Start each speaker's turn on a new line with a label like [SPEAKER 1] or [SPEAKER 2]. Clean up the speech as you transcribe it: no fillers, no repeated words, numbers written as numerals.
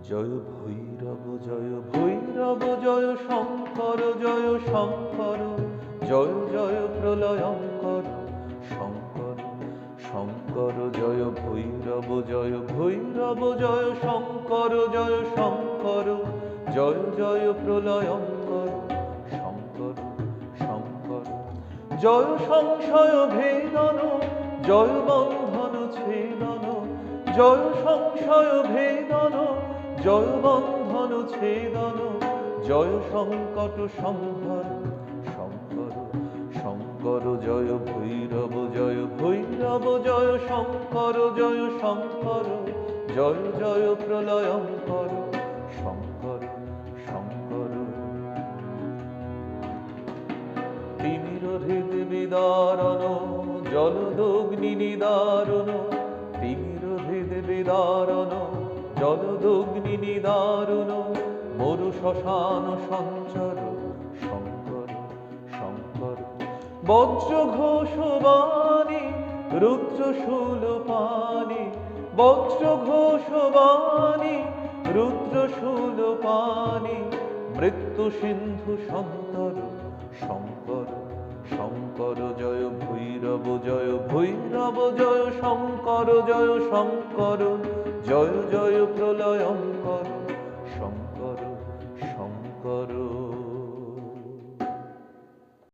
[SPEAKER 1] জয় ভৈরব জয় ভৈরব জয় শঙ্কর জয় শঙ্কর, জয় জয় প্রলয়ঙ্কর শঙ্কর শঙ্কর, জয় ভৈরব জয় ভৈরব জয় শঙ্কর জয় শঙ্কর, জয় জয় প্রলয়ঙ্কর শঙ্কর শঙ্কর, জয় সংশয় ভেদন জয় বন্ধন ছেদন, জয় সংশয় ভেদন জয় বন্ধন ছেদন, জয় সংকট সংহর শঙ্কর শঙ্কর, জয় ভৈরব জয় ভৈরব জয় শঙ্কর জয় শঙ্কর, জয় জয় প্রলয়ঙ্কর শঙ্কর শঙ্কর। তিমির হৃদ বিদারণ জলদগ্নি নিদারণ, তিমির হৃদ বিদারণ জলদগ্নি নিদারুণ, মরু শ্মশান সঞ্চর শঙ্কর শঙ্কর, বজ্র ঘোষ বাণী রুদ্র শূলপাণি, বজ্র ঘোষ বাণী রুদ্র শূলপাণি, মৃত্যু সিন্ধু সন্তর শঙ্কর শঙ্কর, জয় ভৈরব জয় ভৈরব জয় শঙ্কর জয় শঙ্কর, জয় জয় প্রলয়ঙ্কর শঙ্কর শঙ্কর।